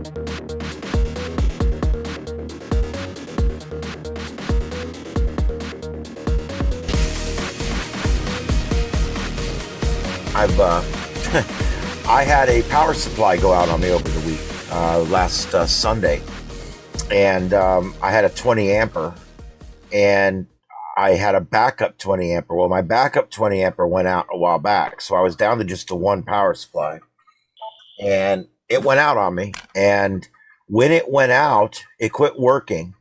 I've I had a power supply go out on me over the week, last Sunday, and I had a 20 ampere, and I had a backup 20 ampere. Well, my backup 20 ampere went out a while back, so I was down to just the one power supply, and it went out on me. And when it went out, it quit working.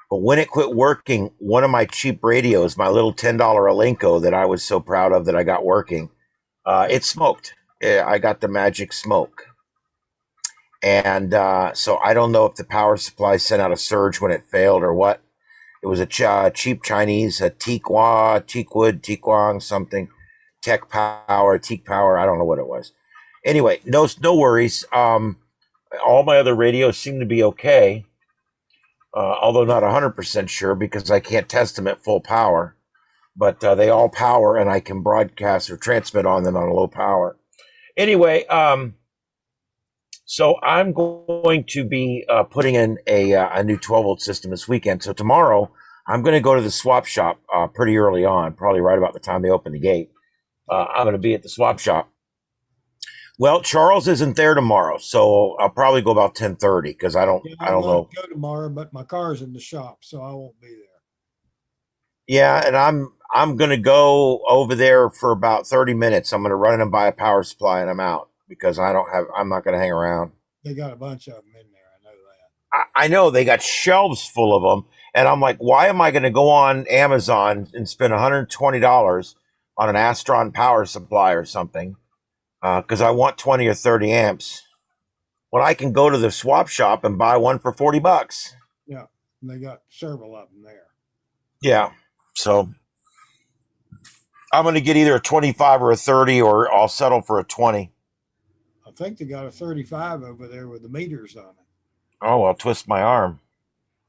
But when it quit working, one of my cheap radios, my little $10 Alinco that I was so proud of that I got working, it smoked. I got the magic smoke. And so I don't know if the power supply sent out a surge when it failed or what. It was a cheap Chinese, a Teakwang something, Teak Power. I don't know what it was. Anyway, no worries. All my other radios seem to be okay, although not 100% sure because I can't test them at full power. But they all power, and I can broadcast or transmit on them on a low power. Anyway, so I'm going to be putting in a new 12-volt system this weekend. So tomorrow, I'm going to go to the swap shop pretty early on, probably right about the time they open the gate. I'm going to be at the swap shop. Well, Charles isn't there tomorrow, so I'll probably go about 10:30 because I don't know. Go tomorrow, but my car's in the shop, so I won't be there. Yeah, and I'm going to go over there for about 30 minutes. I'm going to run in and buy a power supply, and I'm out because I'm not going to hang around. They got a bunch of them in there. I know that. I know they got shelves full of them, and I'm like, why am I going to go on Amazon and spend $120 on an Astron power supply or something? Because I want 20 or 30 amps. When I can go to the swap shop and buy one for $40. Yeah, and they got several of them there. Yeah, so I'm going to get either a 25 or a 30, or I'll settle for a 20. I think they got a 35 over there with the meters on it. Oh, I'll twist my arm.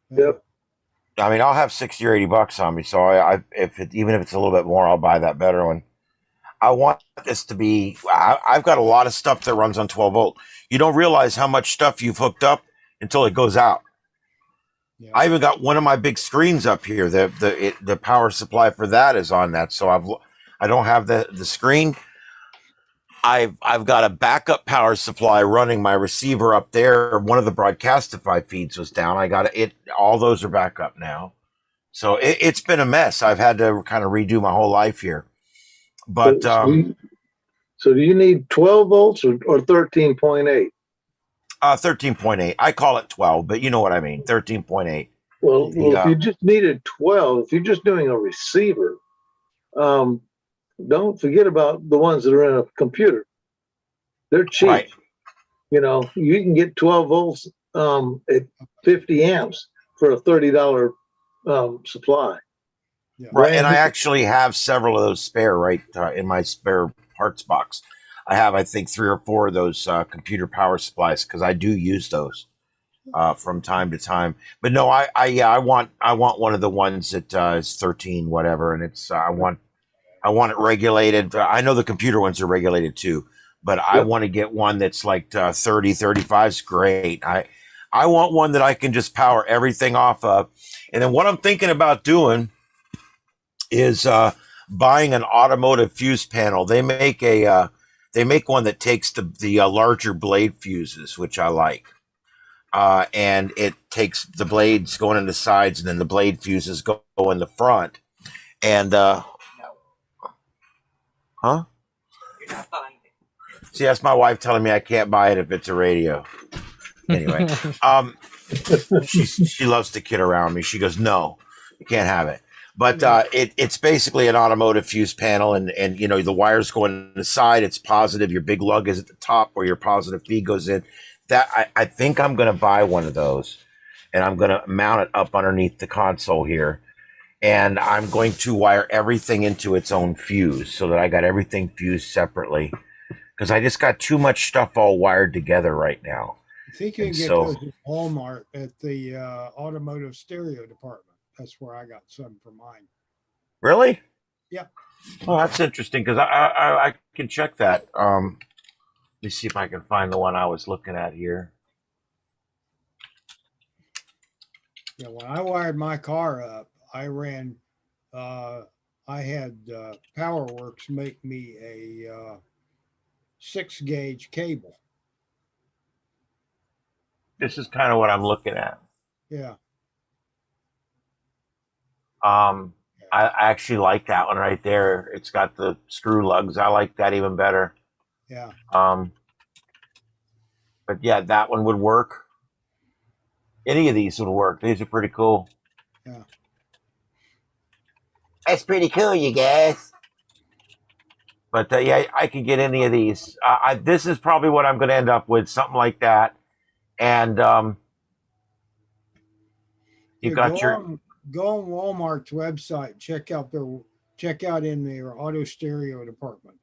Yep. I mean, I'll have 60 or 80 bucks on me, so even if it's a little bit more, I'll buy that better one. I want this to be. I've got a lot of stuff that runs on 12 volt. You don't realize how much stuff you've hooked up until it goes out. Yeah. I even got one of my big screens up here. The power supply for that is on that, so I don't have the screen. I've got a backup power supply running my receiver up there. One of the Broadcastify feeds was down. I got it. All those are back up now. So it's been a mess. I've had to kind of redo my whole life here. But so do you need 12 volts or 13.8? 13.8. I call it 12, but you know what I mean. 13.8. Well, if you just needed 12, if you're just doing a receiver, don't forget about the ones that are in a computer. They're cheap. Right. You know, you can get 12 volts at 50 amps for a $30 supply. Yeah. Right, and I actually have several of those spare in my spare parts box. I have, I think, 3 or 4 of those computer power supplies because I do use those from time to time. But no, I want one of the ones that is 13 whatever, and it's I want it regulated. I know the computer ones are regulated too, but I want to get one that's like 30, 35 is great. I want one that I can just power everything off of. And then what I'm thinking about doing is buying an Automotive fuse panel. They make one that takes the larger blade fuses, which I like. And it takes the blades going in the sides, and then the blade fuses go in the front. And huh? You're not buying it. See, that's my wife telling me I can't buy it if it's a radio. Anyway, she loves to kid around me. She goes, "No, you can't have it." But it's basically an Automotive fuse panel, and you know the wires go in the side. It's positive. Your big lug is at the top where your positive feed goes in. That I think I'm going to buy one of those, and I'm going to mount it up underneath the console here, and I'm going to wire everything into its own fuse so that I got everything fused separately, because I just got too much stuff all wired together right now. I think you can get those at Walmart at the Automotive stereo department. That's where I got some for mine. Really? Yeah. Oh, that's interesting because I can check that. Let me see if I can find the one I was looking at here. Yeah, when I wired my car up, I ran, I had Powerwerx make me a 6-gauge cable. This is kind of what I'm looking at. Yeah. I actually like that one right there. It's got the screw lugs. I like that even better. Yeah. But yeah, that one would work. Any of these would work. These are pretty cool. Yeah. That's pretty cool, you guys. But yeah, I could get any of these. This is probably what I'm going to end up with, something like that. And you got go on Walmart's website. Check out in their auto stereo department.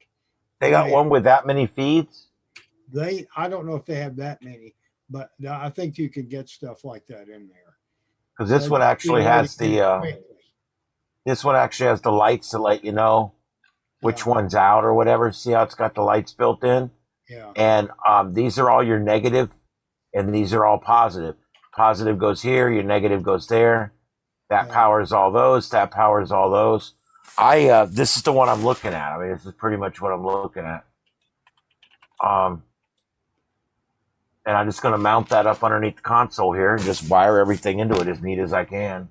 They got one with that many feeds. I don't know if they have that many, but I think you can get stuff like that in there. Because this one actually has this one actually has the lights to let you know which one's out or whatever. See how it's got the lights built in? Yeah. And these are all your negative, and these are all positive. Positive goes here, your negative goes there. That powers all those. That powers all those. This is the one I'm looking at. I mean, this is pretty much what I'm looking at. And I'm just going to mount that up underneath the console here and just wire everything into it as neat as I can.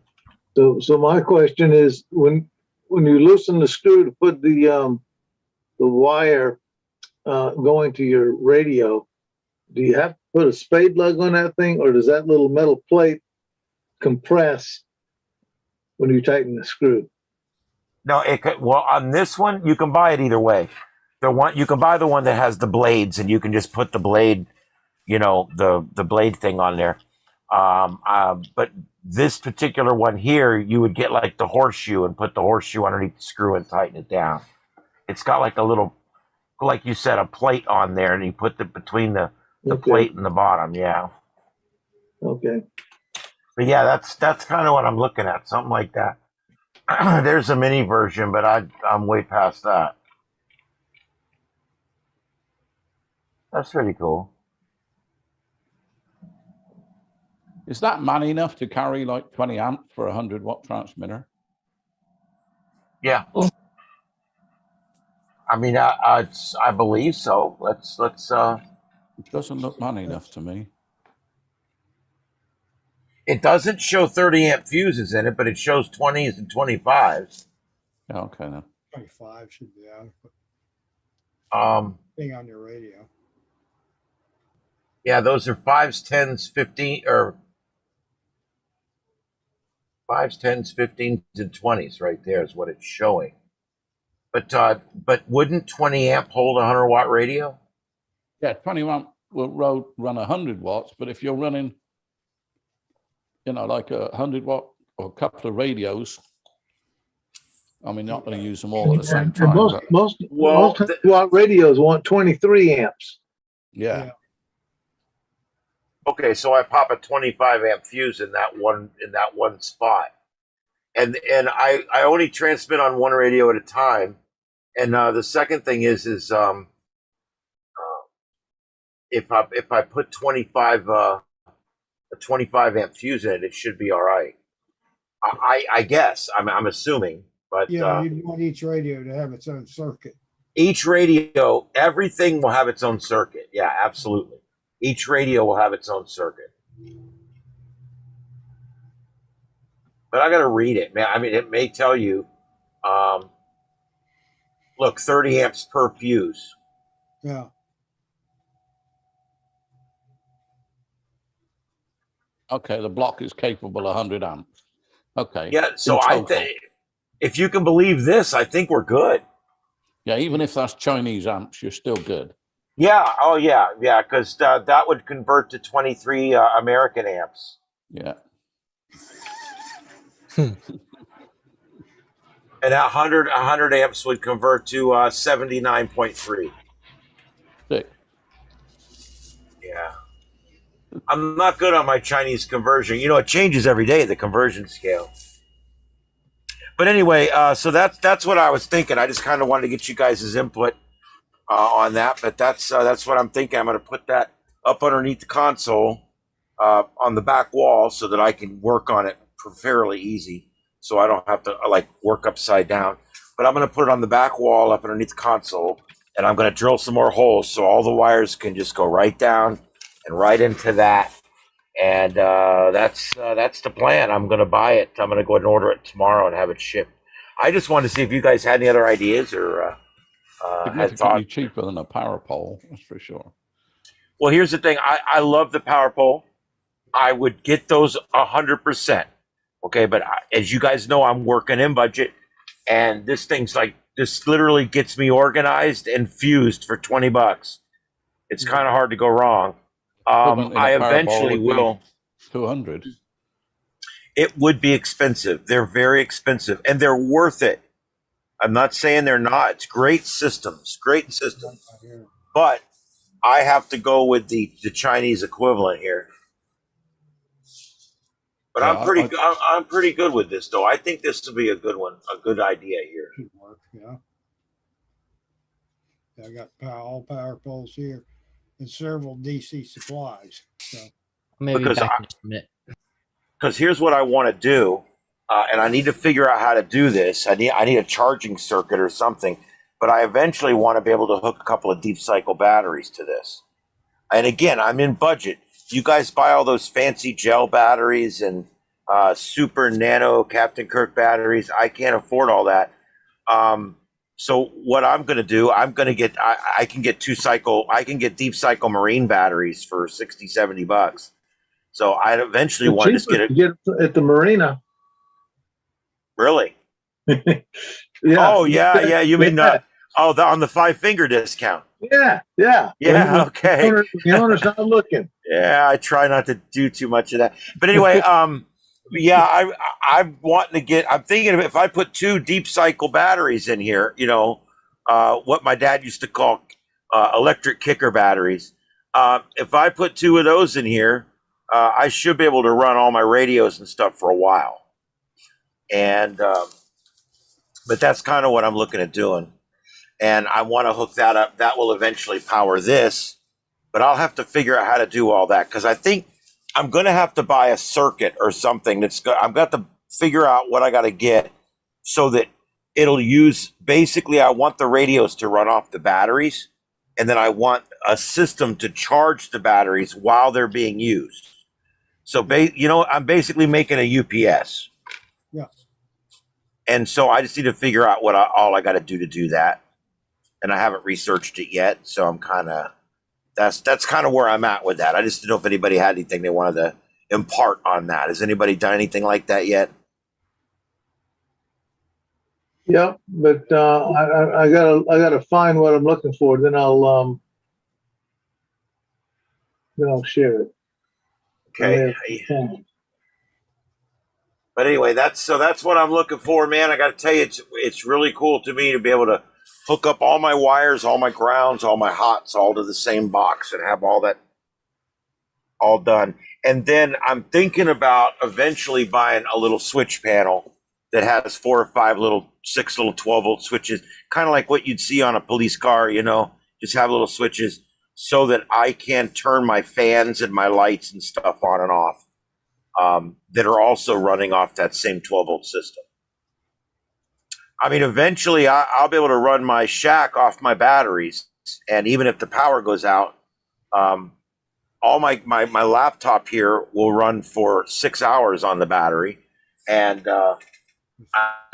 So my question is, when you loosen the screw to put the wire going to your radio, do you have to put a spade lug on that thing, or does that little metal plate compress when you tighten the screw? No, well, on this one, you can buy it either way. You can buy the one that has the blades, and you can just put the blade, the blade thing on there. But this particular one here, you would get like the horseshoe and put the horseshoe underneath the screw and tighten it down. It's got like a little, like you said, a plate on there, and you put it between the plate and the bottom. Yeah. Okay. But yeah, that's kind of what I'm looking at, something like that. There's a mini version, but I'm way past that. That's pretty cool. Is that man enough to carry like 20 amps for a 100-watt transmitter? Yeah. I mean, I believe so. Let's. It doesn't look man enough to me. It doesn't show 30 amp fuses in it, but it shows 20s and 25s. Yeah, okay then. 25 should be out. Thing on your radio. Yeah, those are 5s, 10s, 15, or 5s, 10s, 15s, and 20s right there is what it's showing. But wouldn't 20 amp hold a 100-watt radio? Yeah, 20 amp will run 100 watts, but if you're running, like a 100-watt or a couple of radios, I mean, not going to use them all at the same time. Most watt radios want 23 amps. Yeah. Okay, so I pop a 25 amp fuse in that one spot, and I only transmit on one radio at a time. And the second thing is if I put a 25 amp fuse in it, it should be all right. I guess I'm assuming, but yeah, you want each radio to have its own circuit. Each radio, everything will have its own circuit. Yeah, absolutely. Each radio will have its own circuit. But I got to read it, man. I mean, it may tell you, look, 30 amps per fuse. Yeah. Okay, the block is capable of 100 amps. Okay. Yeah, so I think, if you can believe this, I think we're good. Yeah, even if that's Chinese amps, you're still good. Yeah, oh yeah, because that would convert to 23 American amps. Yeah. And that 100 amps would convert to 79.3. Sick. Yeah. I'm not good on my Chinese conversion. It changes every day, the conversion scale. But anyway, so that's what I was thinking. I just kind of wanted to get you guys' input on that. But that's what I'm thinking. I'm going to put that up underneath the console on the back wall so that I can work on it fairly easy, so I don't have to like work upside down. But I'm going to put it on the back wall up underneath the console, and I'm going to drill some more holes so all the wires can just go right down and right into that. And that's the plan. I'm going to buy it. I'm going to go ahead and order it tomorrow and have it shipped. I just wanted to see if you guys had any other ideas or had Significantly thought. cheaper than a power pole, that's for sure. Well, here's the thing. I love the power pole. I would get those 100%. Okay, but as you guys know, I'm working in budget, and this thing's like this literally gets me organized and fused for $20. It's kind of hard to go wrong. Equivalent in a I power pole eventually would be will. 200. It would be expensive. They're very expensive, and they're worth it. I'm not saying they're not. It's great systems, but I have to go with the Chinese equivalent here. But Yeah, I'm pretty good with this, though. I think this will be a good one, a good idea here. Should work, yeah. I got all power poles here and several DC supplies. So Maybe Because back in just a minute. Because here's what I want to do, and I need to figure out how to do this. I need a charging circuit or something, but I eventually want to be able to hook a couple of deep cycle batteries to this. And again, I'm in budget. You guys buy all those fancy gel batteries and super nano Captain Kirk batteries. I can't afford all that. So what I'm going to do, I can get deep cycle marine batteries for 60, $70. So I eventually want to just get it. Get at the marina. Really? Yeah. Oh, yeah. You mean on the 5-finger discount? Yeah. Yeah. Okay. The owner's not looking. Yeah, I try not to do too much of that. But anyway, yeah, I'm wanting to get. I'm thinking of if I put 2 deep cycle batteries in here, what my dad used to call electric kicker batteries. If I put 2 of those in here, I should be able to run all my radios and stuff for a while. And but that's kind of what I'm looking at doing. And I want to hook that up. That will eventually power this, but I'll have to figure out how to do all that because I think I'm going to have to buy a circuit or something. I've got to figure out what I got to get so that it'll use. Basically, I want the radios to run off the batteries, and then I want a system to charge the batteries while they're being used. So, I'm basically making a UPS. Yeah. And so I just need to figure out all I got to do that. And I haven't researched it yet, so I'm kind of that's kind of where I'm at with that. I just didn't know if anybody had anything they wanted to impart on that. Has anybody done anything like that yet? Yeah, but I gotta find what I'm looking for. Then I'll share it. Okay. But anyway, that's what I'm looking for, man. I got to tell you, it's really cool to me to be able to hook up all my wires, all my grounds, all my hots, all to the same box and have all that all done. And then I'm thinking about eventually buying a little switch panel that has 4 or 5 6 little 12-volt switches, kind of like what you'd see on a police car, just have little switches so that I can turn my fans and my lights and stuff on and off that are also running off that same 12-volt system. I mean, eventually I'll be able to run my shack off my batteries. And even if the power goes out, all my laptop here will run for 6 hours on the battery. And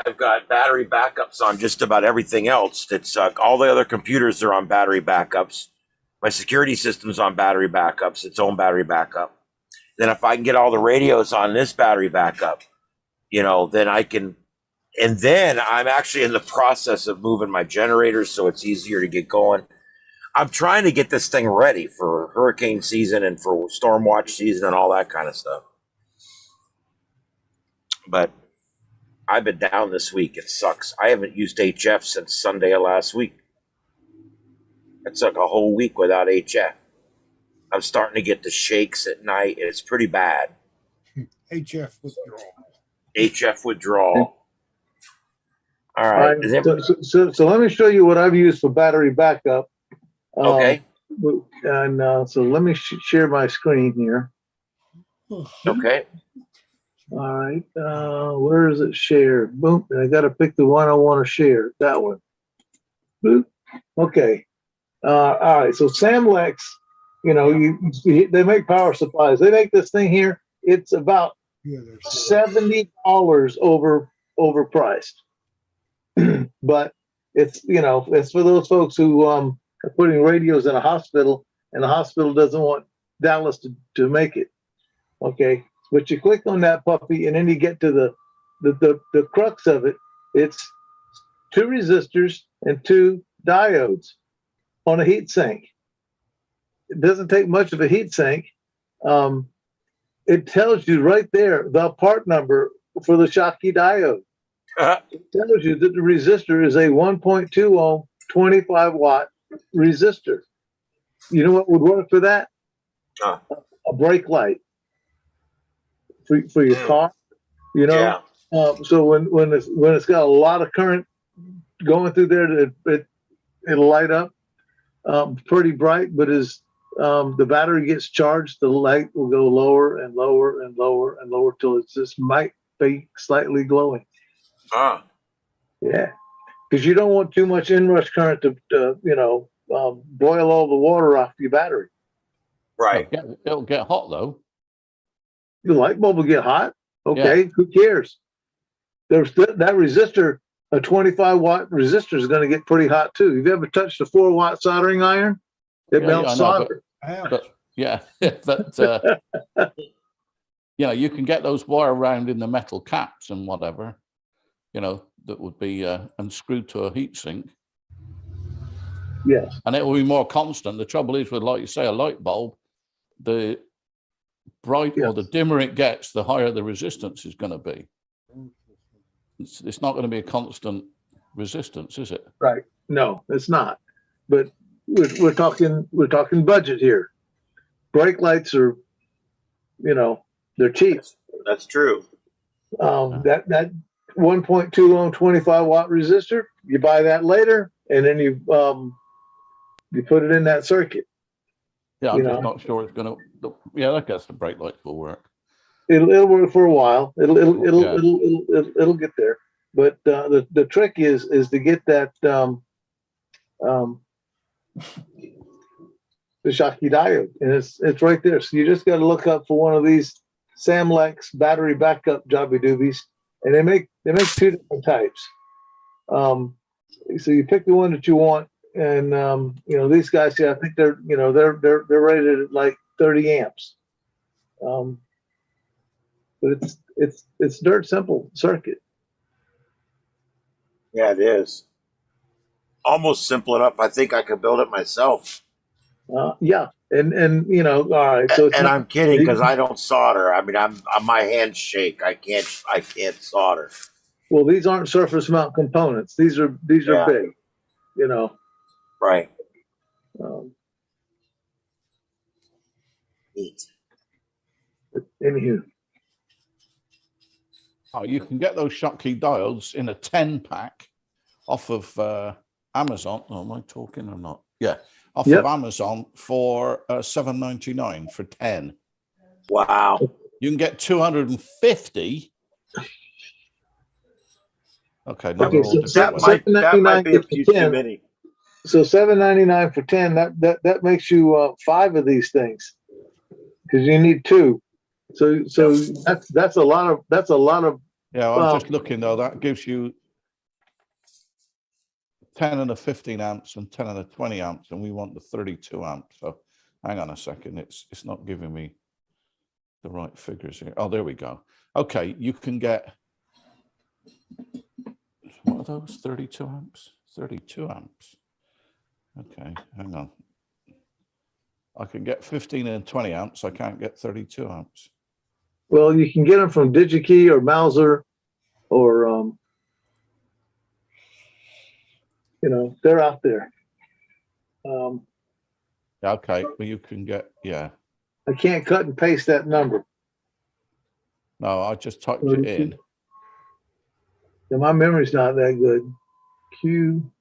I've got battery backups on just about everything else. That's all the other computers are on battery backups. My security system's on battery backups, its own battery backup. Then if I can get all the radios on this battery backup, then I can. And then I'm actually in the process of moving my generators so it's easier to get going. I'm trying to get this thing ready for hurricane season and for storm watch season and all that kind of stuff. But I've been down this week. It sucks. I haven't used HF since Sunday of last week. It took a whole week without HF. I'm starting to get the shakes at night. It's pretty bad. HF withdrawal. HF withdrawal. All right. So let me show you what I've used for battery backup. Okay. And so let me share my screen here. Okay. All right. Where is it shared? Boom. I got to pick the one I want to share. That one. Boop. Okay. All right. So Samlex, they make power supplies. They make this thing here. It's about Yeah, there's $70 overpriced. But it's for those folks who are putting radios in a hospital, and the hospital doesn't want Dallas to make it. Okay. But you click on that puppy, and then you get to the crux of it. It's 2 resistors and 2 diodes on a heat sink. It doesn't take much of a heat sink. It tells you right there the part number for the Schottky diode. It tells you that the resistor is a 1.2 ohm, 25 watt resistor. You know what would work for that? A brake light for your car. Yeah. So when it's got a lot of current going through there, it'll light up pretty bright. But as the battery gets charged, the light will go lower and lower and lower and lower till it just might be slightly glowing. Yeah, because you don't want too much inrush current to boil all the water off your battery. Right. It'll get hot though. The light bulb will get hot. Okay, Yeah. who cares? There's that resistor, a 25 watt resistor is going to get pretty hot too. You've ever touched a 4 watt soldering iron? It melts solder. But you can get those wire round in the metal caps and whatever, that would be unscrewed to a heat sink. Yes. And it will be more constant. The trouble is with, like you say, a light bulb, the bright or the dimmer it gets, the higher the resistance is going to be. It's not going to be a constant resistance, is it? Right. No, it's not. But we're talking budget here. Brake lights are, they're cheap. That's true. That 1.2 ohm 25 watt resistor, you buy that later, and then you put it in that circuit. Yeah, I'm just not sure it's going to. Yeah, I guess the brake lights will work. It'll work for a while. It'll get there. But the trick is to get that the Schottky diode, and it's right there. So you just got to look up for one of these Samlex battery backup jobby doobies, and they make 2 different types. So you pick the one that you want, and these guys here, I think they're rated at like 30 amps. But it's dirt simple circuit. Yeah, it is. Almost simple enough. I think I could build it myself. Yeah, and all right. So and I'm kidding because I don't solder. I mean, my hands shake. I can't solder. Well, these aren't surface mount components. These are big. Right. Neat. Anywho. Oh, you can get those Schottky diodes in a 10 pack off of Amazon. Oh, am I talking or not? Yeah, off of Amazon for $7.99 for 10. Wow. You can get 250. Okay, that might be a few too many. So $7.99 for 10. That makes you 5 of these things because you need 2. So that's a lot of. Yeah, I'm just looking though. That gives you 10 and a 15 amps and 10 and a 20 amps, and we want the 32 amps. So hang on a second. It's not giving me the right figures here. Oh, there we go. Okay, you can get, what are those? 32 amps? 32 amps. Okay, hang on. I can get 15 and 20 amps. I can't get 32 amps. Well, you can get them from DigiKey or Mauser, or they're out there. Okay, well you can get, I can't cut and paste that number. No, I just typed it in. Yeah, my memory's not that good. Q.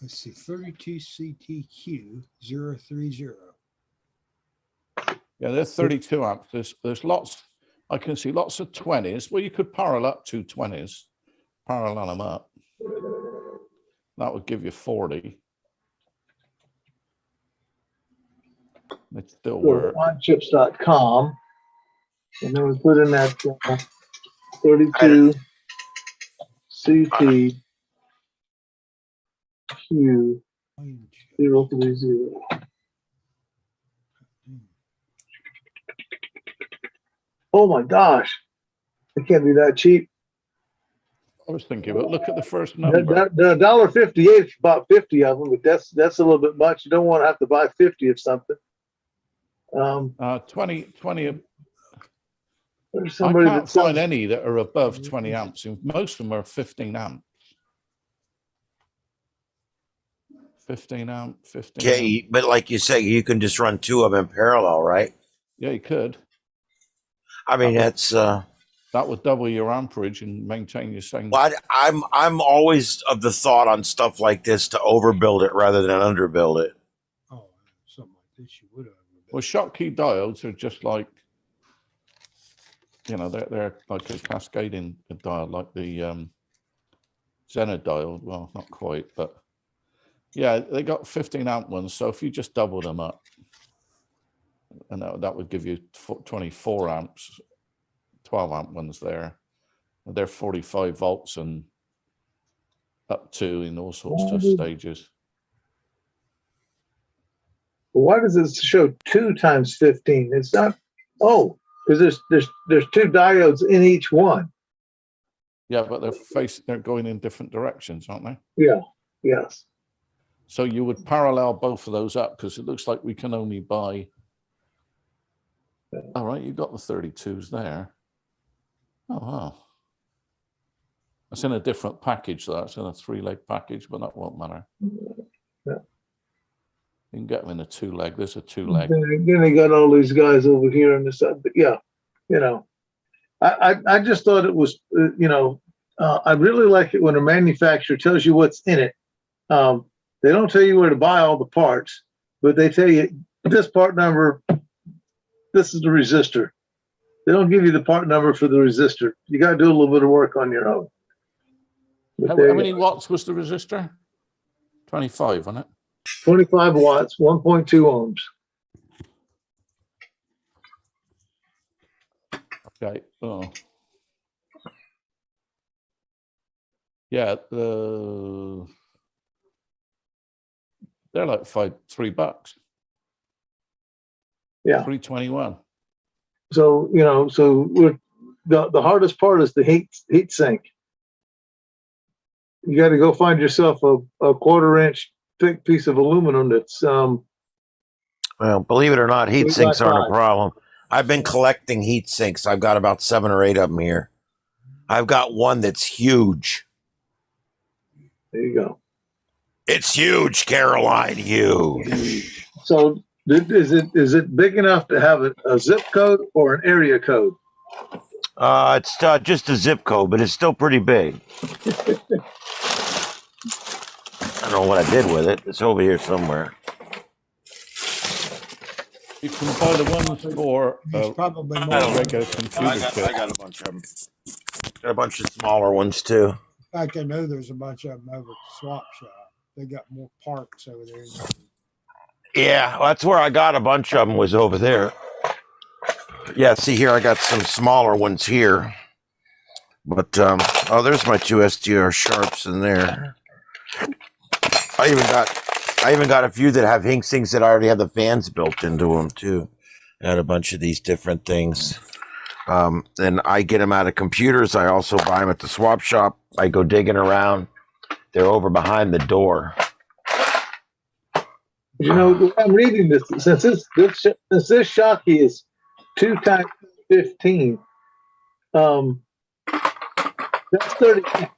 Let's see, 32CTQ030. Yeah, there's 32 amps. There's lots I can see lots of 20s. Well, you could parallel up two 20s, parallel them up. That would give you 40. It still work. OnChips.com. And then we put in that 32 CT Q 030. Oh my gosh. It can't be that cheap. I was thinking, but look at the first number. The $1.58 if you bought 50 of them, but that's a little bit much. You don't want to have to buy 50 of something. 20. There's I somebody can't that sells, find any that are above 20 amps. Most of them are 15 amp. 15 amp, 15 amp. Okay, but like you say, you can just run two of them in parallel, right? Yeah, you could. I mean, That would double your amperage and maintain your same. well, I'm always of the thought on stuff like this to overbuild it rather than underbuild it. Oh, something like this you would have. Well, Schottky diodes are just like, you know, they're like a cascading diode, like the Zener diode. Well, not quite, but yeah, they got 15 amp ones. So if you just double them up, and that would give you 24 amps, 12 amp ones there. They're 45 volts and up to in all sorts of stages. why does it show 2 times 15? It's not, because there's 2 diodes in each one. Yeah, but they're going in different directions, aren't they? Yeah, yes. So you would parallel both of those up because it looks like we can only buy. All right, you've got the 32s there. Oh, wow. It's in a different package, though. It's in a 3-leg package, but that won't matter. Yeah. You can get them in a 2-leg. There's a 2-leg. Then they got all these guys over here on the side. But yeah, you know, I just thought it was, I really like it when a manufacturer tells you what's in it. They don't tell you where to buy all the parts, but they tell you this part number, this is the resistor. They don't give you the part number for the resistor. You got to do a little bit of work on your own. How many watts was the resistor? 25, wasn't it? 25 watts, 1.2 ohms. Okay. Oh. Yeah, they're like $3. Yeah. 321. So, we're, the hardest part is the heat sink. You got to go find yourself a 1/4-inch thick piece of aluminum that's Well, believe it or not, heat sinks aren't a problem. I've been collecting heat sinks. I've got about 7 or 8 of them here. I've got one that's huge. there you go. It's huge, Caroline, huge. So is it big enough to have a zip code or an area code? It's just a zip code, but it's still pretty big. I don't know what I did with it. It's over here somewhere. You can buy the ones for It's probably more. regular computer kit. I got a bunch of them. Got a bunch of smaller ones too. In fact, I know there's a bunch of them over at the swap shop. They got more parts over there. Yeah, well, that's where I got a bunch of them, was over there. Yeah, see here, I got some smaller ones here. But, there's my 2 SDR sharps in there. I even got a few that have heat sinks that already have the fans built into them too. And a bunch of these different things. And I get them out of computers. I also buy them at the swap shop. I go digging around. They're over behind the door. I'm reading this. Since this Schottky is 2 times 15, that's 30 amps.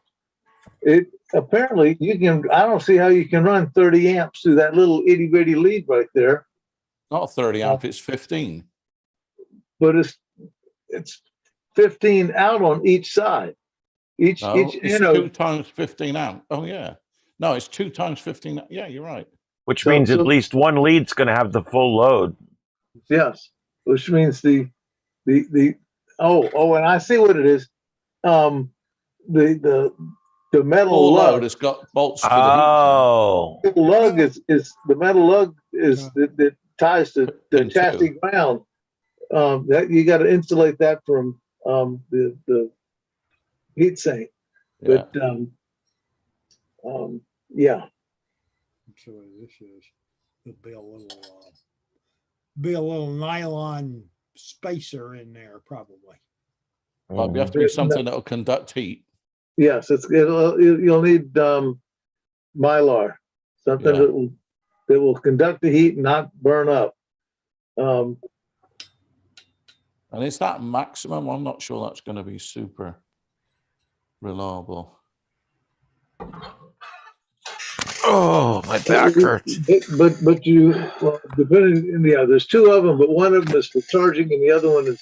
Apparently you can. I don't see how you can run 30 amps through that little itty bitty lead right there. Not 30 amp, it's 15. But it's 15 out on each side. Each It's anode. 2 times 15 amp. Oh yeah. No, it's 2 times 15. Yeah, you're right. Which means at least one lead's going to have the full load. Yes, which means the and I see what it is. The metal Full load lug. has got bolts for the heat. Oh, The lug is the metal lug is that ties to the Pin chassis two. ground. That you got to insulate that from the heat sink. Yeah. But yeah, So this is, it'll be a little nylon spacer in there probably. Well, you have to be something that'll conduct heat. yes, you'll need Mylar, something Yeah. that will conduct the heat and not burn up. And is that maximum? I'm not sure that's going to be super reliable. oh, my back hurts. But you, well, depending, yeah, there's two of them, but one of them is for charging and the other one is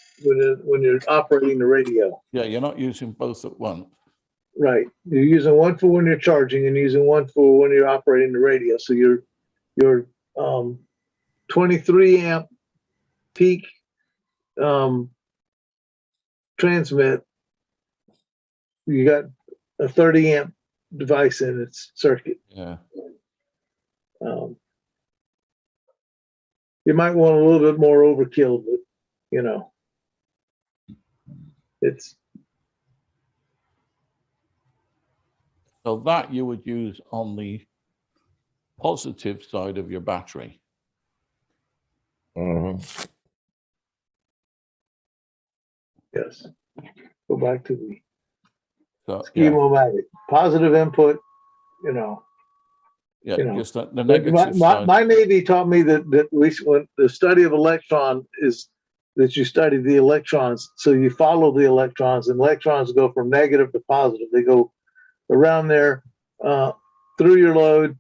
when you're operating the radio. Yeah, you're not using both at once. Right. You're using one for when you're charging and using one for when you're operating the radio. So your 23 amp peak transmit, you got a 30 amp device in its circuit. Yeah. You might want a little bit more overkill, but you know, it's So that you would use on the positive side of your battery. yes. Go back to the So, yeah, schemomatic. Positive input, you know. yeah, you know, just the But negative side. my Navy taught me that when the study of electron is that you study the electrons, so you follow the electrons, and electrons go from negative to positive. They go around there through your load,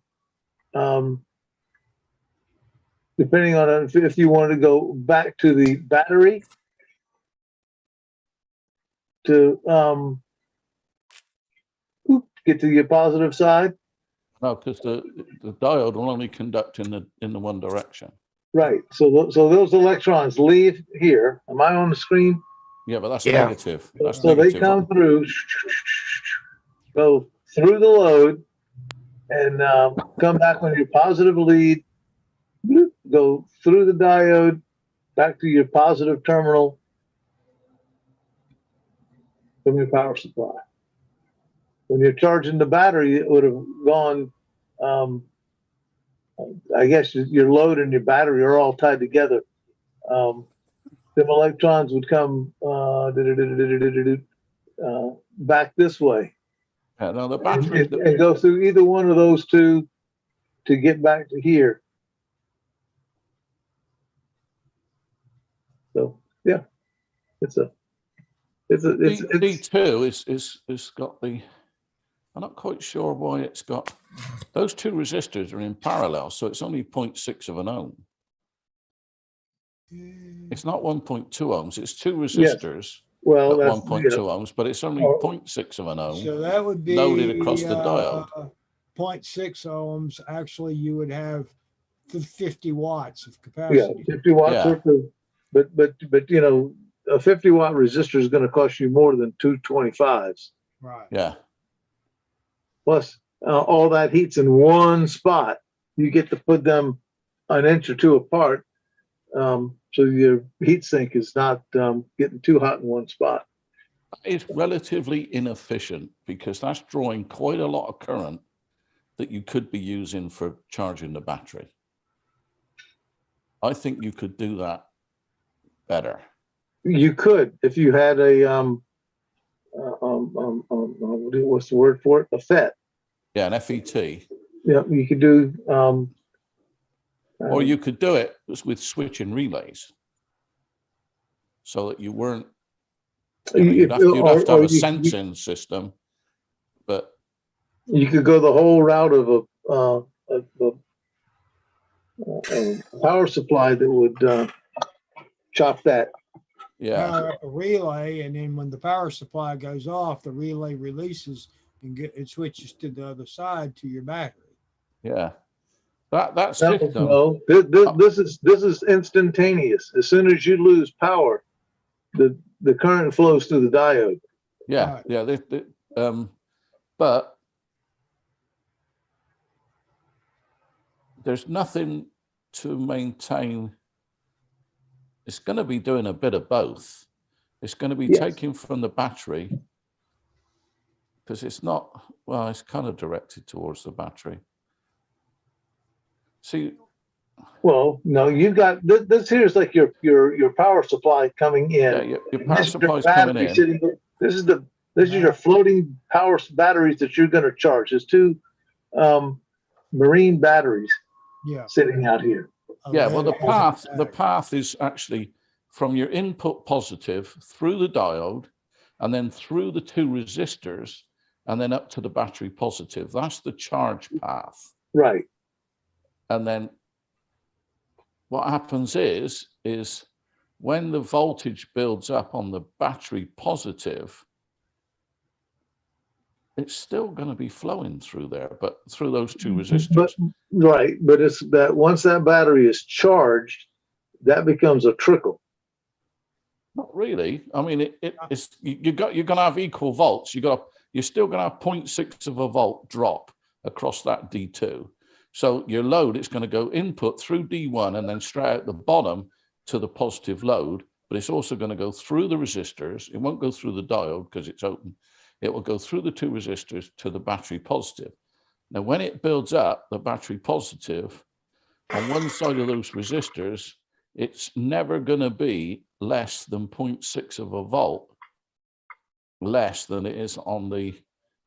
depending on if you want to go back to the battery to get to your positive side. No, because the diode will only conduct in the one direction. Right. So those electrons leave here. Am I on the screen? Yeah, but that's Yeah. negative. That's So they negative. come through, go through the load, and come back on your positive lead, go through the diode, back to your positive terminal from your power supply. When you're charging the battery, it would have gone, I guess your load and your battery are all tied together. Them electrons would come back this way. Yeah, now the battery. And go through either one of those two to get back to here. So yeah, D2 is got the. I'm not quite sure why it's got. Those two resistors are in parallel, so it's only 0.6 of an ohm. It's not 1.2 ohms. It's two resistors. well, At that's 1.2 ohms, but it's only 0.6 of an ohm. So that would be loaded across the diode. 0.6 ohms. Actually, you would have the 50 watts of yeah, capacity. 50 watts Yeah. worth of, but you know, a 50 watt resistor is going to cost you more than two 25s. Right. Yeah, Plus, all that heat's in one spot. You get to put them an inch or two apart, so your heat sink is not getting too hot in one spot. it's relatively inefficient because that's drawing quite a lot of current that you could be using for charging the battery. I think you could do that better. You could if you had a what's the word for it? A FET. Yeah, an FET. Yeah, you could do. Or you could do it with switching relays so that you weren't, you'd have to have a sensing system, but you could go the whole route of a power supply that would chop that. yeah, Power up a relay, and then when the power supply goes off, the relay releases and it switches to the other side to your battery. yeah. That system. No, this is instantaneous. As soon as you lose power, the current flows through the diode. Yeah, Right. yeah. But there's nothing to maintain. It's going to be doing a bit of both. It's going to be Yes. taking from the battery, because it's not, well, it's kind of directed towards the battery. See, Well, no, you've got this here's like your power supply coming in. yeah, your And power this is your supply is coming battery in. sitting there. This is your floating power batteries that you're going to charge. There's two marine batteries Yeah. sitting out here. Yeah, well, the Lead-acid path is actually from your input positive through the diode, and then through the two resistors, and then up to the battery positive. That's the charge path. Right. And then what happens is when the voltage builds up on the battery positive, it's still going to be flowing through there, but through those two resistors. But it's that once that battery is charged, that becomes a trickle. Not really. I mean, it's you're going to have equal volts. You're still going to have 0.6 of a volt drop across that D2. So your load is going to go input through D1 and then straight out the bottom to the positive load, but it's also going to go through the resistors. It won't go through the diode because it's open. It will go through the two resistors to the battery positive. Now, when it builds up the battery positive on one side of those resistors, it's never going to be less than 0.6 of a volt less than it is on the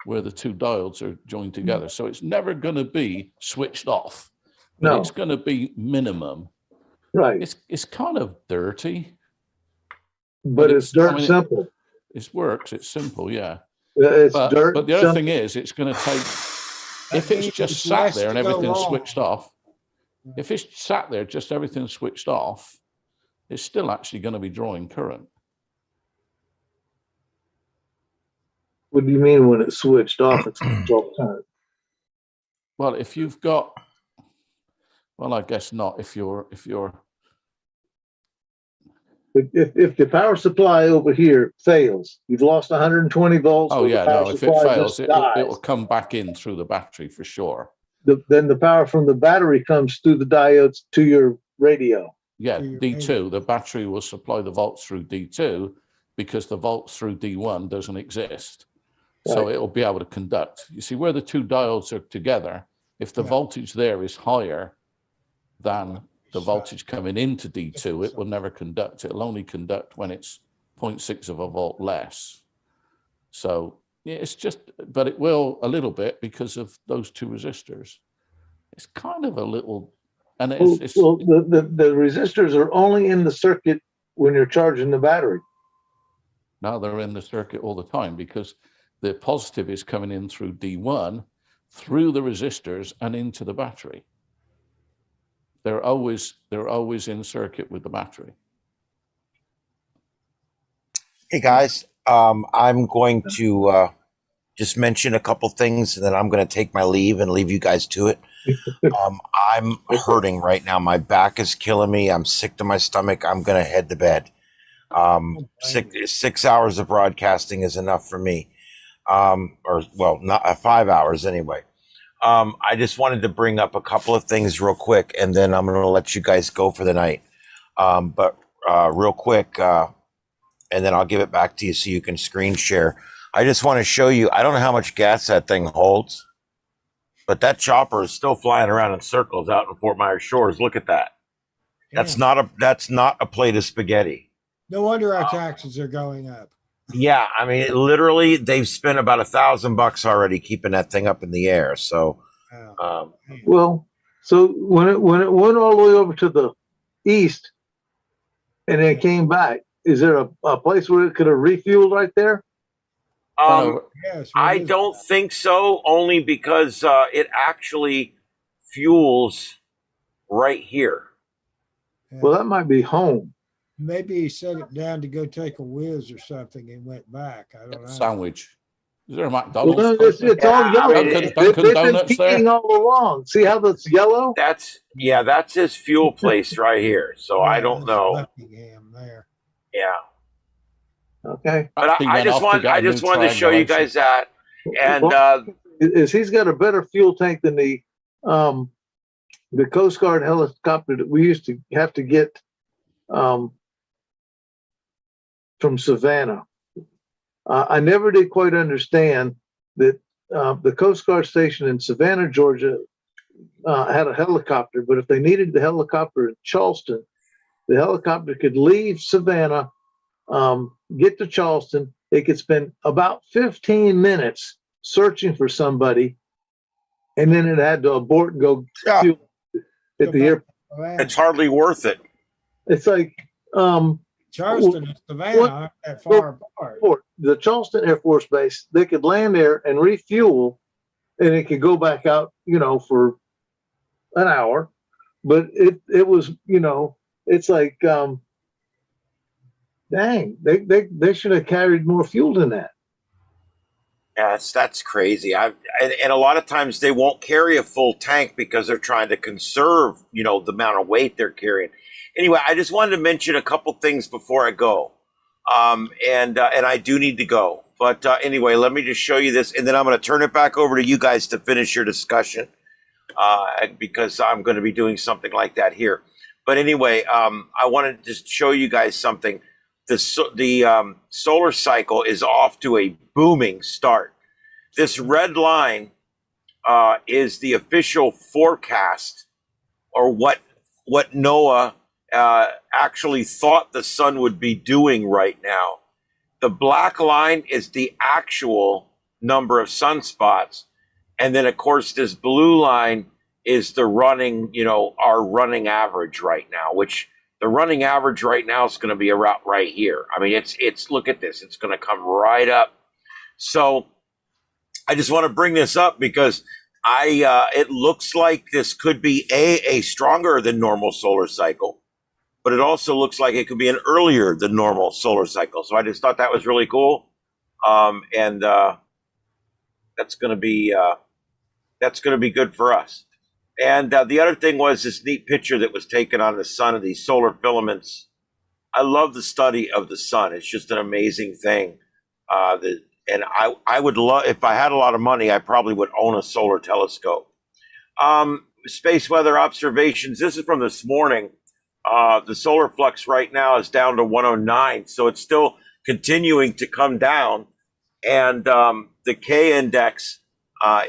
where the two diodes are joined together. So it's never going to be switched off, but No. it's going to be minimum. Right. It's kind of dirty, But it's dirt simple. It works. It's simple, yeah. It's But dirt the other simple. thing is, it's going to take, if means it's just it's sat less there and to go everything's wrong. switched off, if it's sat there, just everything's switched off, it's still actually going to be drawing current. What do you mean when it's switched off? It's control current. Well, if you've got, well, I guess not. If you're If the power supply over here fails, you've lost 120 volts. oh or the yeah, power no, if it supply fails, just it will dies, come back in through the battery for sure. then the power from the battery comes through the diodes to your radio. Yeah, To your D2, the battery will supply the volts through D2 because the volts through D1 doesn't exist. So Right. it will be able to conduct. You see where the two diodes are together, if the Yeah. voltage there is higher than the So- voltage coming into D2, it will never conduct. It'll only conduct when it's 0.6 of a volt less. So yeah, it's just, but it will a little bit because of those two resistors. It's kind of a little, and it's Well, the resistors are only in the circuit when you're charging the battery. now they're in the circuit all the time because the positive is coming in through D1, through the resistors and into the battery. They're always in circuit with the battery. Hey guys, I'm going to just mention a couple things, and then I'm going to take my leave and leave you guys to it. I'm hurting right now. My back is killing me. I'm sick to my stomach. I'm going to head to bed. 6 hours of broadcasting is enough for me. Or well, not 5 hours anyway. I just wanted to bring up a couple of things real quick, and then I'm going to let you guys go for the night. But real quick, and then I'll give it back to you so you can screen share. I just want to show you, I don't know how much gas that thing holds, but that chopper is still flying around in circles out in Fort Myers Shores. Look at that. That's not a plate of spaghetti. No wonder our taxes are going up. Yeah, I mean, literally, they've spent about $1,000 already keeping that thing up in the air. So, Man. Well, so when it went all the way over to the east and then came back, is there a place where it could have refueled right there? Yes, what I is don't that? think so, only because it actually fuels right here. Yeah. Well, that might be home. Maybe he set it down to go take a whiz or something and went back. I don't know. Sandwich. Is there a Well, McDonald's? it's all Yeah, yellow. I mean, They've been Donuts there? peeking all along. See how that's yellow? That's his fuel place right here. So I don't know. Buckingham there. Yeah. Okay. But Perhaps he I went just off to get I a new just wanted to show you guys triangulation. that. And Well, is he's got a better fuel tank than the Coast Guard helicopter that we used to have to get from Savannah. I never did quite understand that the Coast Guard station in Savannah, Georgia, had a helicopter, but if they needed the helicopter in Charleston, the helicopter could leave Savannah, get to Charleston. It could spend about 15 minutes searching for somebody, and then it had to abort and go yeah, fuel at Go the back airport. to Savannah. it's hardly worth it. It's like Charleston and Savannah aren't that far apart. the Charleston Air Force Base, they could land there and refuel, and it could go back out, for an hour. But it was, it's like, dang, they should have carried more fuel than that. Yeah, that's crazy. And a lot of times they won't carry a full tank because they're trying to conserve, the amount of weight they're carrying. Anyway, I just wanted to mention a couple things before I go, and I do need to go. But anyway, let me just show you this, and then I'm going to turn it back over to you guys to finish your discussion, because I'm going to be doing something like that here. But anyway, I wanted to just show you guys something. The solar cycle is off to a booming start. This red line is the official forecast, or what NOAA actually thought the sun would be doing right now. The black line is the actual number of sunspots. And then, of course, this blue line is the running, our running average right now, which the running average right now is going to be around right here. I mean, it's look at this. It's going to come right up. So I just want to bring this up because it looks like this could be a stronger than normal solar cycle, but it also looks like it could be an earlier than normal solar cycle. So I just thought that was really cool. And that's going to be good for us. And the other thing was this neat picture that was taken on the sun of these solar filaments. I love the study of the sun. It's just an amazing thing. And I would love, if I had a lot of money, I probably would own a solar telescope. Space weather observations. This is from this morning. The solar flux right now is down to 109. So it's still continuing to come down. And the K index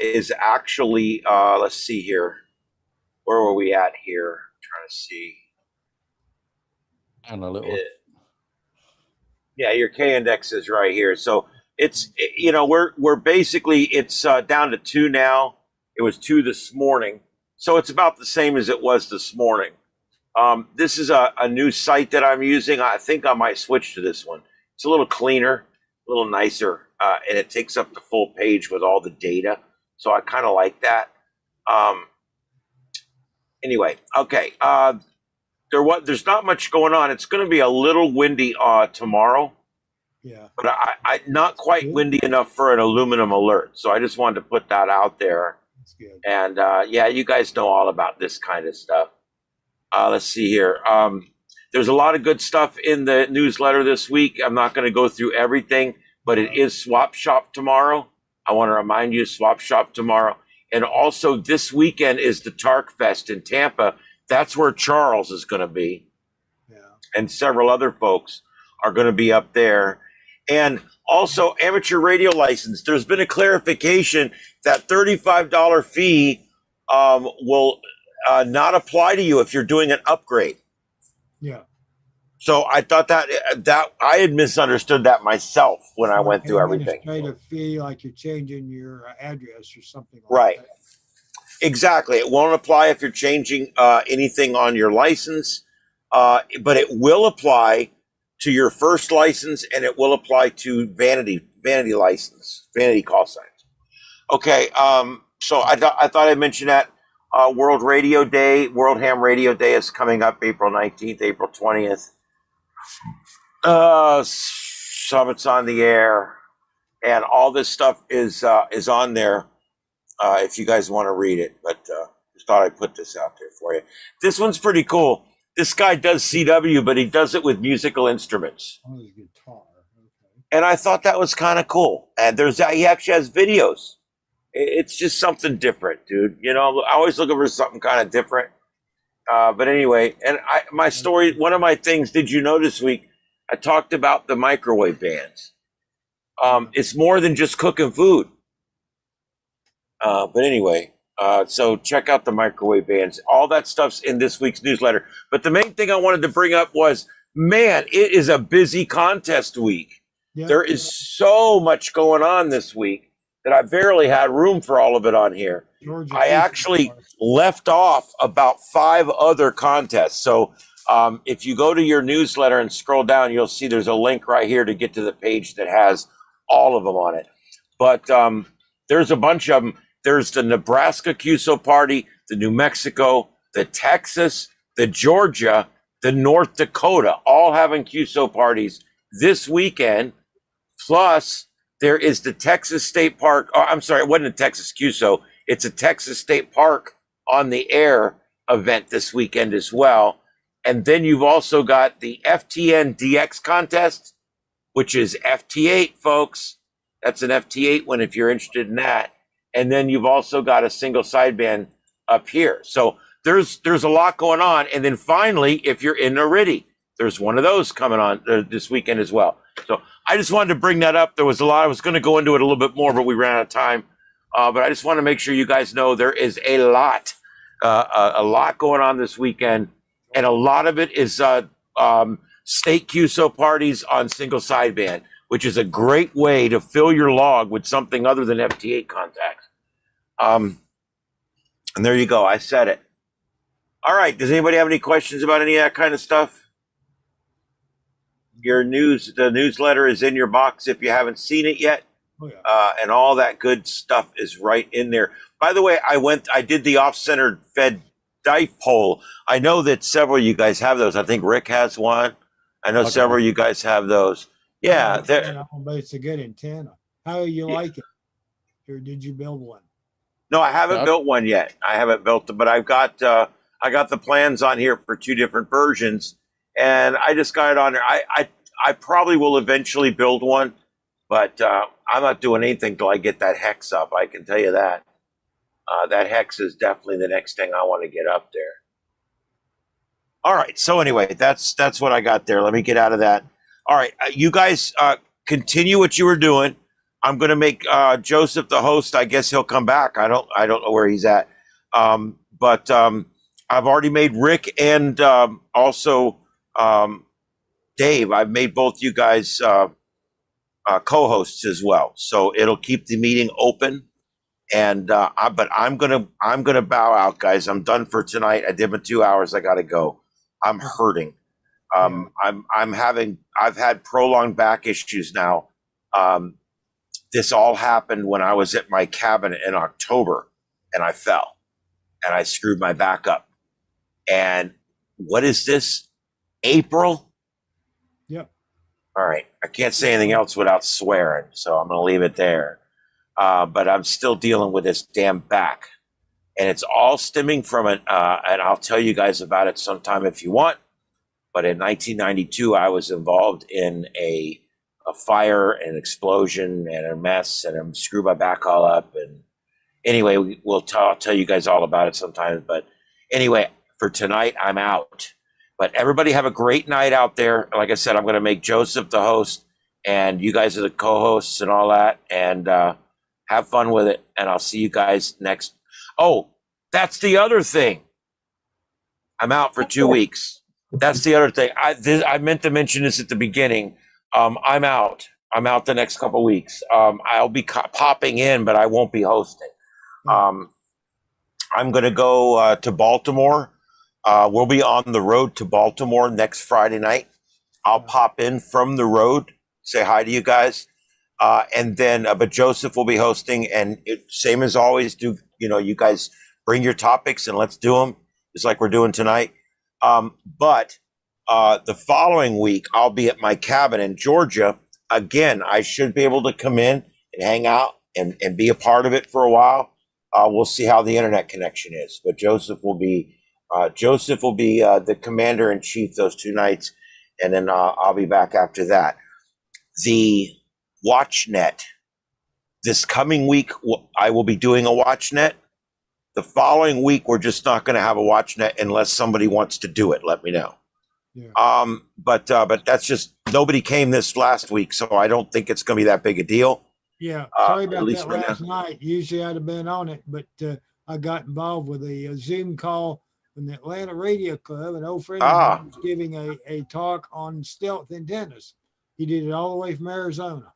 is actually, let's see here. Where were we at here? I'm trying to see. And a little. Yeah, your K index is right here. So it's, we're basically, it's down to 2 now. It was 2 this morning. So it's about the same as it was this morning. This is a new site that I'm using. I think I might switch to this one. It's a little cleaner, a little nicer, and it takes up the full page with all the data. So I kind of like that. Anyway, okay. There's not much going on. It's going to be a little windy tomorrow. Yeah. But I not quite windy enough for an aluminum alert. So I just wanted to put that out there. That's good. And yeah, you guys know all about this kind of stuff. Let's see here. There's a lot of good stuff in the newsletter this week. I'm not going to go through everything, but it is Swap Shop tomorrow. I want to remind you, Swap Shop tomorrow. And also this weekend is the Tark Fest in Tampa. That's where Charles is going to be. Yeah. And several other folks are going to be up there. And also amateur radio license. There's been a clarification that $35 fee will not apply to you if you're doing an upgrade. Yeah. So I thought that I had misunderstood that myself when I went through everything. Administrative fee, like you're changing your address or something like Right. that. Exactly. It won't apply if you're changing anything on your license, but it will apply to your first license, and it will apply to vanity license, vanity call signs. Okay. So I thought I'd mention that. World Radio Day, World Ham Radio Day is coming up April 19th, April 20th. Summit's on the air, and all this stuff is on there if you guys want to read it. But just thought I'd put this out there for you. This one's pretty cool. This guy does CW, but he does it with musical instruments. Oh, his guitar. Okay. And I thought that was kind of cool. And he actually has videos. It's just something different, dude. You know, I always looking for something kind of different. But anyway, and my story, one of my things, did you know this week, I talked about the microwave bands. It's more than just cooking food. But anyway, so check out the microwave bands. All that stuff's in this week's newsletter. But the main thing I wanted to bring up was, man, it is a busy contest week. Yep. There is so much going on this week that I barely had room for all of it on here. Georgia I actually left off about 5 other contests. So if you go to your newsletter and scroll down, you'll see there's a link right here to get to the page that has all of them on it. But there's a bunch of them. There's the Nebraska QSO Party, the New Mexico, the Texas, the Georgia, the North Dakota, all having QSO parties this weekend. Plus, there is the Texas State Park. Oh, I'm sorry, it wasn't a Texas QSO. It's a Texas State Park on the Air event this weekend as well. And then you've also got the FTN DX contest, which is FT8, folks. That's an FT8 one if you're interested in that. And then you've also got a single sideband up here. So there's a lot going on. And then finally, if you're in Iridi, there's one of those coming on this weekend as well. So I just wanted to bring that up. There was a lot. I was going to go into it a little bit more, but we ran out of time. But I just want to make sure you guys know there is a lot going on this weekend. And a lot of it is state QSO parties on single sideband, which is a great way to fill your log with something other than FT8 contacts. And there you go. I said it. All right. Does anybody have any questions about any of that kind of stuff? The newsletter is in your box if you haven't seen it yet. Oh, yeah. And all that good stuff is right in there. By the way, I did the off-centered fed dipole. I know that several of you guys have those. I think Rick has one. I know several of you guys have those. Yeah. But it's a good antenna. How you like it? Or did you build one? No, I haven't built one yet. I haven't built it, but I got the plans on here for 2 different versions, and I just got it on there. I probably will eventually build one, but I'm not doing anything till I get that hex up. I can tell you that. That hex is definitely the next thing I want to get up there. All right. So anyway, that's what I got there. Let me get out of that. All right, you guys continue what you were doing. I'm going to make Joseph the host. I guess he'll come back. I don't know where he's at. But I've already made Rick and also Dave. I've made both you guys co-hosts as well. So it'll keep the meeting open. And but I'm gonna bow out, guys. I'm done for tonight. I did my 2 hours. I got to go. I'm hurting. I've had prolonged back issues now. This all happened when I was at my cabin in October, and I fell and I screwed my back up. And what is this? April? Yep. All right. I can't say anything else without swearing, so I'm going to leave it there. But I'm still dealing with this damn back, and it's all stemming from it. And I'll tell you guys about it sometime if you want. But in 1992, I was involved in a fire and explosion and a mess, and I screwed my back all up. And anyway, I'll tell you guys all about it sometime. But anyway, for tonight, I'm out. But everybody have a great night out there. Like I said, I'm going to make Joseph the host, and you guys are the co-hosts and all that. And have fun with it. And I'll see you guys next. Oh, that's the other thing. I'm out for 2 weeks. That's the other thing. I meant to mention this at the beginning. I'm out. I'm out the next couple of weeks. I'll be popping in, but I won't be hosting. I'm going to go to Baltimore. We'll be on the road to Baltimore next Friday night. I'll pop in from the road, say hi to you guys. And then, but Joseph will be hosting, and same as always, you guys bring your topics and let's do them just like we're doing tonight. But the following week, I'll be at my cabin in Georgia. Again, I should be able to come in and hang out and be a part of it for a while. We'll see how the internet connection is. But Joseph will be the commander in chief those 2 nights, and then I'll be back after that. The WatchNet. This coming week, I will be doing a WatchNet. The following week, we're just not going to have a WatchNet unless somebody wants to do it. Let me know. Yeah. But that's just, nobody came this last week, so I don't think it's going to be that big a deal. Yeah. Sorry at about least that right last now. night. Usually I'd have been on it, but I got involved with a Zoom call from the Atlanta Radio Club. An old friend of mine was giving a talk on stealth antennas. He did it all the way from Arizona.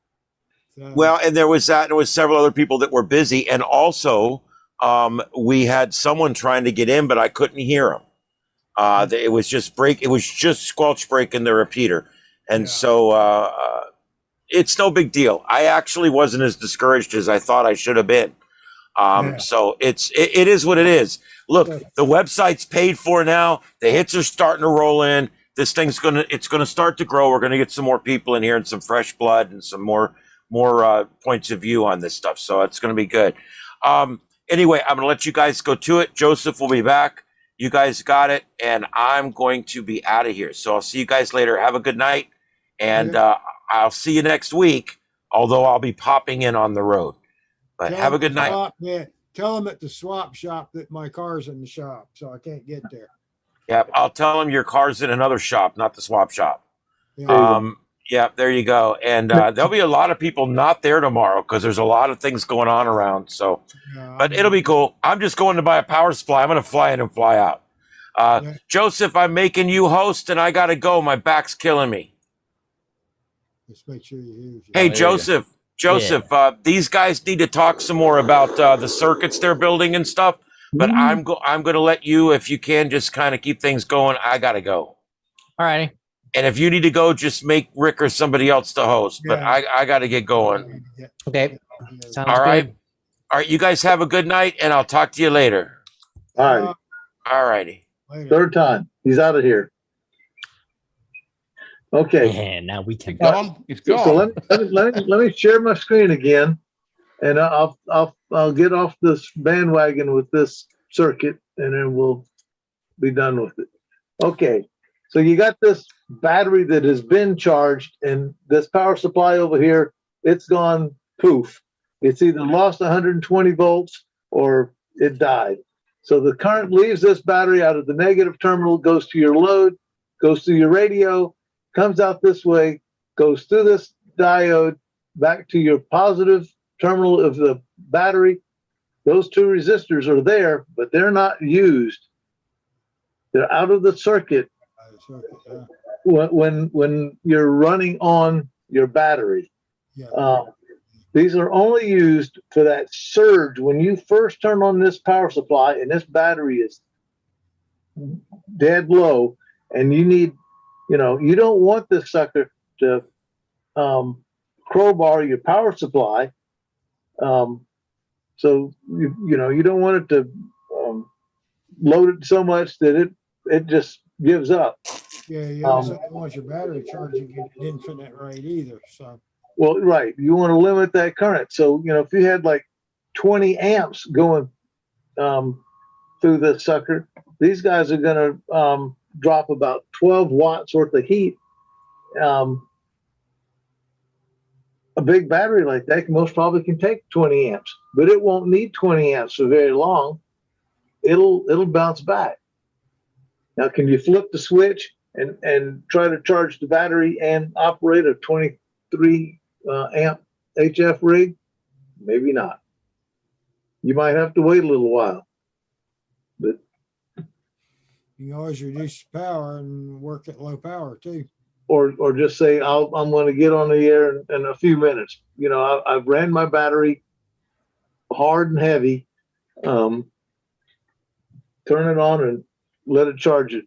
So, Well, and there was that, and there was several other people that were busy, and also we had someone trying to get in, but I couldn't hear him. It was just squelch breaking the repeater, and Yeah. so it's no big deal. I actually wasn't as discouraged as I thought I should have been. Yeah. So it is what it is. Look, Yeah. the website's paid for now. The hits are starting to roll in. This thing's gonna start to grow. We're gonna get some more people in here and some fresh blood and some more points of view on this stuff. So it's gonna be good. Anyway, I'm gonna let you guys go to it. Joseph will be back. You guys got it, and I'm going to be out of here. So I'll see you guys later. Have a good night, and I'll see you next week. Although I'll be popping in on the road. But have a good night. Tell them at the swap shop that my car's in the shop, so I can't get there. Yeah, I'll tell them your car's in another shop, not the swap shop. Yeah. Yeah, there you go. And there'll be a lot of people not there tomorrow because there's a lot of things going on around. So, but it'll be cool. I'm just going to buy a power supply. I'm going to fly in and fly out. Joseph, I'm making you host, and I got to go. My back's killing me. Just make sure you hear. Hey, Joseph. These guys need to talk some more about the circuits they're building and stuff. But I'm going to let you, if you can, just kind of keep things going. I got to go. All righty. And if you need to go, just make Rick or somebody else the host. But I got to get going. Okay. Sounds All right. good. All right. You guys have a good night, and I'll talk to you later. All right. All righty. Third time. He's out of here. Okay. And now we can It's gone. It's gone. So let me share my screen again, and I'll get off this bandwagon with this circuit, and then we'll be done with it. Okay. So you got this battery that has been charged, and this power supply over here, it's gone poof. It's either lost 120 volts or it died. So the current leaves this battery out of the negative terminal, goes to your load, goes to your radio, comes out this way, goes through this diode back to your positive terminal of the battery. Those two resistors are there, but they're not used. They're out of the circuit when you're running on your battery. These are only used for that surge when you first turn on this power supply and this battery is dead low, and you need, you don't want this sucker to crowbar your power supply. So you don't want it to load it so much that it just gives up. Yeah, you also don't want your battery charging at an infinite rate either. So. Well, right. You want to limit that current. So, if you had like 20 amps going through the sucker, these guys are going to drop about 12 watts worth of heat. A big battery like that most probably can take 20 amps, but it won't need 20 amps for very long. It'll bounce back. Now, can you flip the switch and try to charge the battery and operate a 23 amp HF rig? Maybe not. You might have to wait a little while. But you can always reduce the power and work at low power too. Or just say, I'm going to get on the air in a few minutes. I've ran my battery hard and heavy. Turn it on and let it charge it.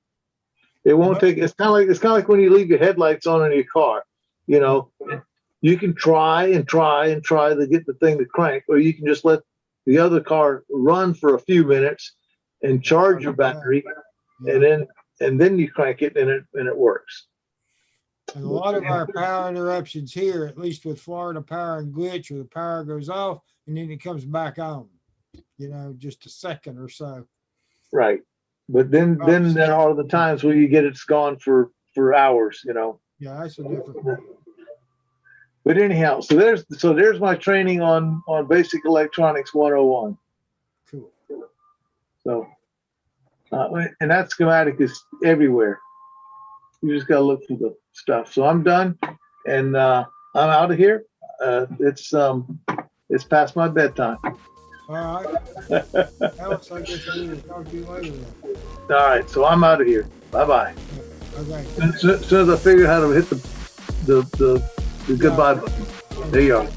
It won't take. It's kind of like when you leave your headlights on in your car. You can try and try to get the thing to crank, or you can just let the other car run for a few minutes and charge your battery, and then you crank it and it works. And a lot of our power interruptions here, at least with Florida Power and Glitch, where the power goes off and then it comes back on, just a second or so. Right. But then there are the times where you get it's gone for hours, Yeah, that's a different thing. But anyhow, so there's my training on basic electronics 101. Cool. So, and that schematic is everywhere. You just gotta look for the stuff. So I'm done, and I'm out of here. It's past my bedtime. All right. Alex, I guess we will talk to you later then. All right, so I'm out of here. Bye bye. Okay. As soon as I figure out how to hit the goodbye button. There you are.